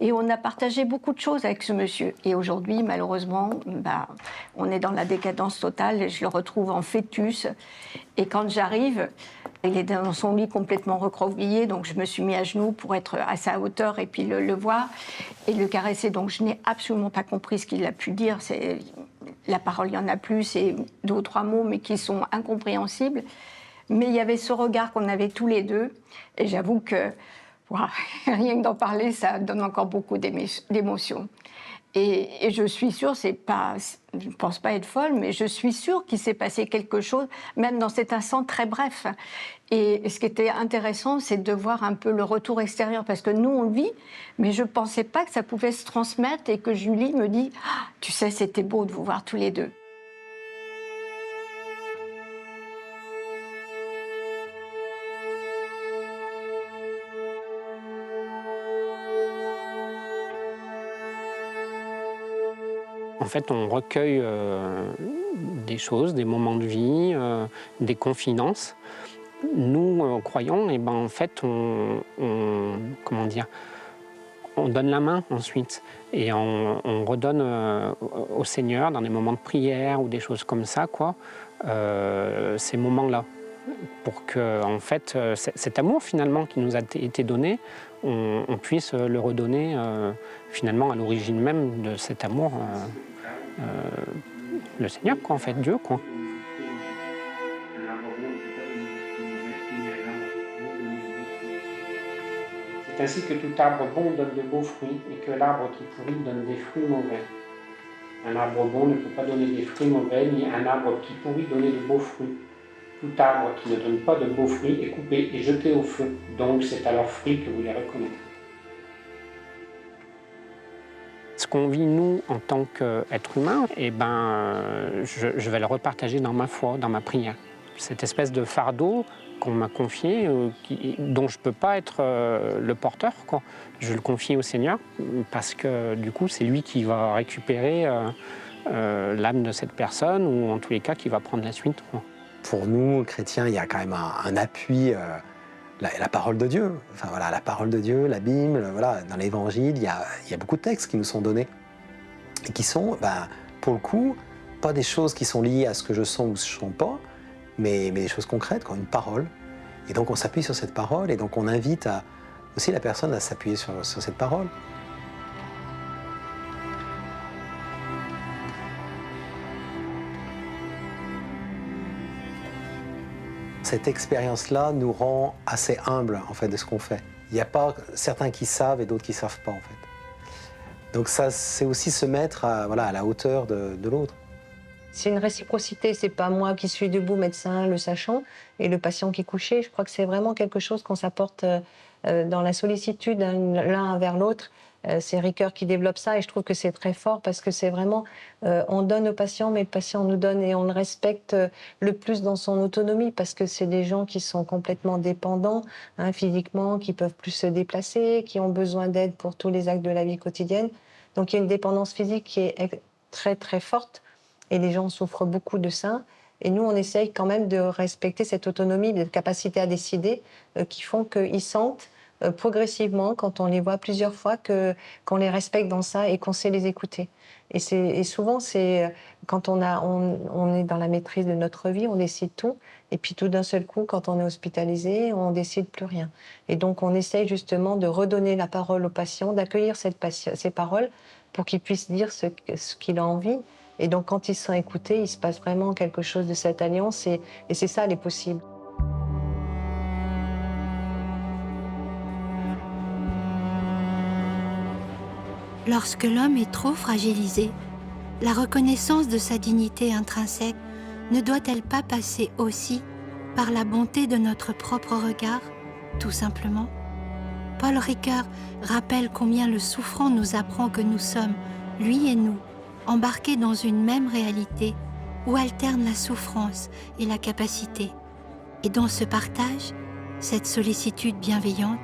Et on a partagé beaucoup de choses avec ce monsieur. Et aujourd'hui, malheureusement, bah, on est dans la décadence totale, et je le retrouve en fœtus. Et quand j'arrive, il est dans son lit complètement recroquevillé, donc je me suis mis à genoux pour être à sa hauteur et puis le voir et le caresser. Donc je n'ai absolument pas compris ce qu'il a pu dire. La parole, il n'y en a plus, c'est 2 ou 3 mots, mais qui sont incompréhensibles. Mais il y avait ce regard qu'on avait tous les deux, et j'avoue que rien que d'en parler, ça donne encore beaucoup d'émotions. Et je suis sûre, je ne pense pas être folle, mais je suis sûre qu'il s'est passé quelque chose, même dans cet instant très bref. Et ce qui était intéressant, c'est de voir un peu le retour extérieur, parce que nous, on le vit, mais je ne pensais pas que ça pouvait se transmettre et que Julie me dit ah, « Tu sais, c'était beau de vous voir tous les deux ». En fait, on recueille des choses, des moments de vie, des confidences. Nous, croyants, et ben, en fait, comment dire, on donne la main ensuite et on redonne au Seigneur dans des moments de prière ou des choses comme ça, quoi, ces moments-là, pour que, en fait, cet amour finalement qui nous a été donné, on puisse le redonner finalement à l'origine même de cet amour. Le Seigneur, quoi, en fait, Dieu, quoi. C'est ainsi que tout arbre bon donne de beaux fruits et que l'arbre qui pourrit donne des fruits mauvais. Un arbre bon ne peut pas donner des fruits mauvais, ni un arbre qui pourrit donner de beaux fruits. Tout arbre qui ne donne pas de beaux fruits est coupé et jeté au feu. Donc c'est à leurs fruits que vous les reconnaîtrez. Ce qu'on vit, nous, en tant qu'être humain, eh ben, je vais le repartager dans ma foi, dans ma prière. Cette espèce de fardeau qu'on m'a confié, dont je ne peux pas être le porteur, quoi. Je le confie au Seigneur, parce que du coup, c'est lui qui va récupérer l'âme de cette personne, ou en tous les cas, qui va prendre la suite, quoi. Pour nous, chrétiens, il y a quand même un appui... La parole de Dieu, enfin voilà, la parole de Dieu, la Bible, voilà, dans l'Évangile, il y a beaucoup de textes qui nous sont donnés et qui sont, pour le coup, pas des choses qui sont liées à ce que je sens ou ce que je sens pas, mais des choses concrètes, comme une parole. Et donc on s'appuie sur cette parole et donc on invite aussi la personne à s'appuyer sur cette parole. Cette expérience-là nous rend assez humbles en fait de ce qu'on fait. Il n'y a pas certains qui savent et d'autres qui ne savent pas en fait. Donc ça, c'est aussi se mettre à la hauteur de l'autre. C'est une réciprocité, c'est pas moi qui suis debout, médecin, le sachant, et le patient qui est couché. Je crois que c'est vraiment quelque chose qu'on s'apporte dans la sollicitude l'un vers l'autre. C'est Ricoeur qui développe ça et je trouve que c'est très fort parce que c'est vraiment, on donne au patient, mais le patient nous donne et on le respecte le plus dans son autonomie parce que c'est des gens qui sont complètement dépendants physiquement, qui peuvent plus se déplacer, qui ont besoin d'aide pour tous les actes de la vie quotidienne. Donc il y a une dépendance physique qui est très très forte Et les gens souffrent beaucoup de ça. Et nous, on essaye quand même de respecter cette autonomie, cette capacité à décider, qui font qu'ils sentent progressivement, quand on les voit plusieurs fois, qu'on les respecte dans ça et qu'on sait les écouter. Et souvent, c'est quand on est dans la maîtrise de notre vie, on décide tout. Et puis tout d'un seul coup, quand on est hospitalisé, on décide plus rien. Et donc, on essaye justement de redonner la parole au patient, d'accueillir ces paroles pour qu'il puisse dire ce qu'il a envie. Et donc, quand il se sent écouté, il se passe vraiment quelque chose de cette alliance. Et c'est ça, les possibles. Lorsque l'homme est trop fragilisé, la reconnaissance de sa dignité intrinsèque ne doit-elle pas passer aussi par la bonté de notre propre regard, tout simplement? Paul Ricoeur rappelle combien le souffrant nous apprend que nous sommes, lui et nous, embarqués dans une même réalité où alternent la souffrance et la capacité. Et dans ce partage, cette sollicitude bienveillante,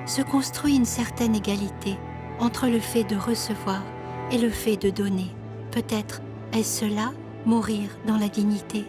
se construit une certaine égalité entre le fait de recevoir et le fait de donner. Peut-être est-ce cela, mourir dans la dignité.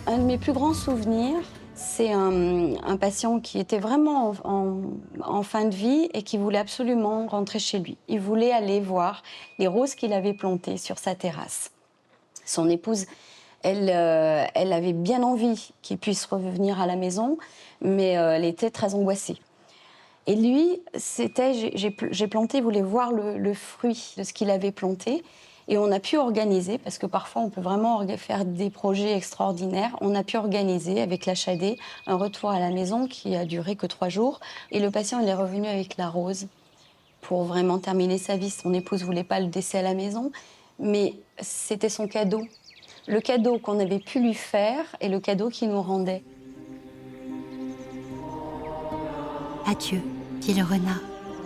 Un de mes plus grands souvenirs, c'est un patient qui était vraiment en fin de vie et qui voulait absolument rentrer chez lui. Il voulait aller voir les roses qu'il avait plantées sur sa terrasse. Son épouse, elle avait bien envie qu'il puisse revenir à la maison, mais elle était très angoissée. Et lui, j'ai planté, il voulait voir le fruit de ce qu'il avait planté. Et on a pu organiser, parce que parfois on peut vraiment faire des projets extraordinaires, on a pu organiser avec l'HAD un retour à la maison qui a duré que 3 jours. Et le patient, il est revenu avec la rose pour vraiment terminer sa vie. Son épouse ne voulait pas le laisser à la maison, mais c'était son cadeau. Le cadeau qu'on avait pu lui faire et le cadeau qu'il nous rendait. Adieu, dit le renard.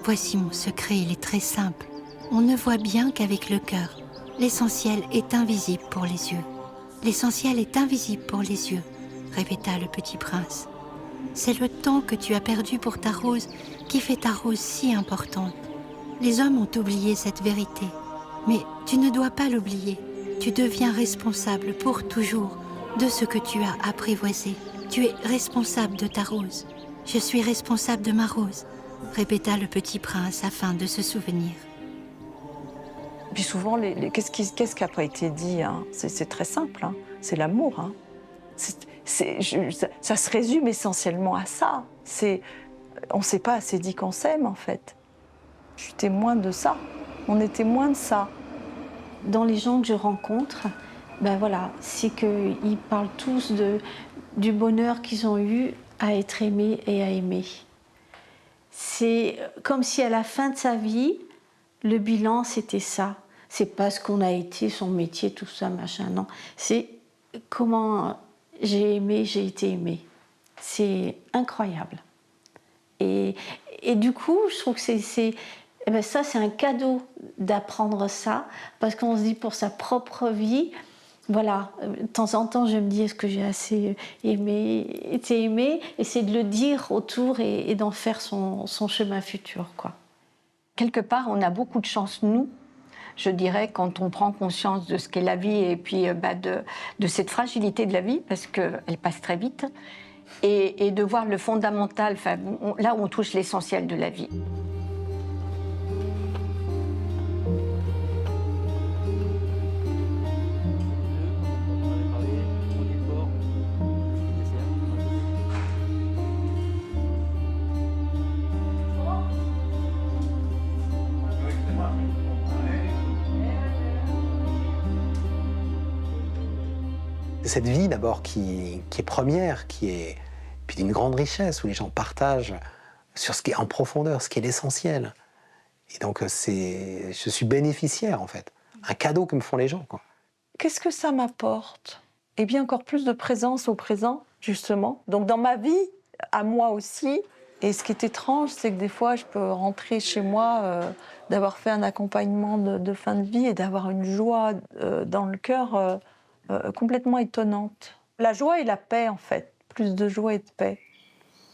Voici mon secret, il est très simple. On ne voit bien qu'avec le cœur. L'essentiel est invisible pour les yeux. L'essentiel est invisible pour les yeux, répéta le petit prince. C'est le temps que tu as perdu pour ta rose qui fait ta rose si importante. Les hommes ont oublié cette vérité, mais tu ne dois pas l'oublier. Tu deviens responsable pour toujours de ce que tu as apprivoisé. Tu es responsable de ta rose. Je suis responsable de ma rose, répéta le petit prince afin de se souvenir. Puis souvent, qu'est-ce qui n'a pas été dit, hein? C'est très simple, hein? C'est l'amour. Hein? Ça se résume essentiellement à ça. On ne s'est pas assez dit qu'on s'aime, en fait. Je suis témoin de ça. On est témoin de ça. Dans les gens que je rencontre, ben voilà, c'est qu'ils parlent tous du bonheur qu'ils ont eu à être aimés et à aimer. C'est comme si à la fin de sa vie, le bilan, c'était ça. C'est pas ce qu'on a été, son métier, tout ça, machin, non. C'est comment j'ai aimé, j'ai été aimée. C'est incroyable. Et du coup, je trouve que ça, c'est un cadeau d'apprendre ça, parce qu'on se dit pour sa propre vie, voilà, de temps en temps, je me dis, est-ce que j'ai assez été aimée? Et c'est de le dire autour et d'en faire son chemin futur, quoi. Quelque part, on a beaucoup de chance, nous, je dirais, quand on prend conscience de ce qu'est la vie et puis de cette fragilité de la vie, parce qu'elle passe très vite, et de voir le fondamental, là où on touche l'essentiel de la vie. Cette vie d'abord qui est première, qui est puis d'une grande richesse, où les gens partagent sur ce qui est en profondeur, ce qui est l'essentiel. Et donc je suis bénéficiaire en fait, un cadeau que me font les gens, quoi. Qu'est-ce que ça m'apporte? Eh bien, encore plus de présence au présent, justement. Donc dans ma vie, à moi aussi, Et ce qui est étrange, c'est que des fois, je peux rentrer chez moi, d'avoir fait un accompagnement de fin de vie et d'avoir une joie dans le cœur complètement étonnante. La joie et la paix, en fait. Plus de joie et de paix.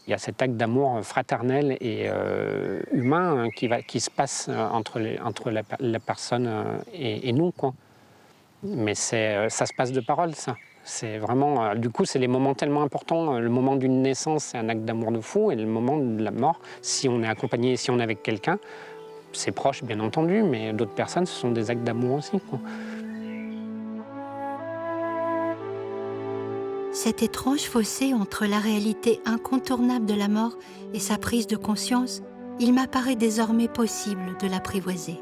Il y a cet acte d'amour fraternel et humain qui se passe entre la personne et nous, quoi. Mais ça se passe de parole, ça. C'est vraiment, du coup, c'est les moments tellement importants. Le moment d'une naissance, c'est un acte d'amour de fou, et le moment de la mort, si on est accompagné, si on est avec quelqu'un, c'est proche, bien entendu, mais d'autres personnes, ce sont des actes d'amour aussi, quoi. Cet étrange fossé entre la réalité incontournable de la mort et sa prise de conscience, il m'apparaît désormais possible de l'apprivoiser.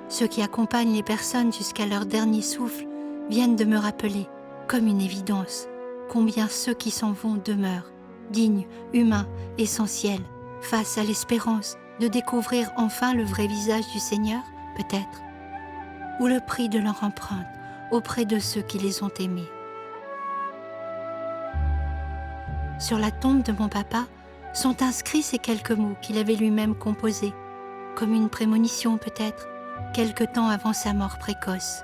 Ceux qui accompagnent les personnes jusqu'à leur dernier souffle viennent de me rappeler, comme une évidence, combien ceux qui s'en vont demeurent, dignes, humains, essentiels, face à l'espérance de découvrir enfin le vrai visage du Seigneur, peut-être, ou le prix de leur empreinte auprès de ceux qui les ont aimés. Sur la tombe de mon papa sont inscrits ces quelques mots qu'il avait lui-même composés, comme une prémonition peut-être, quelque temps avant sa mort précoce.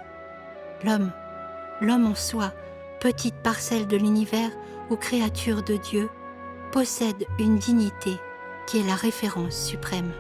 L'homme en soi, petite parcelle de l'univers ou créature de Dieu, possède une dignité qui est la référence suprême.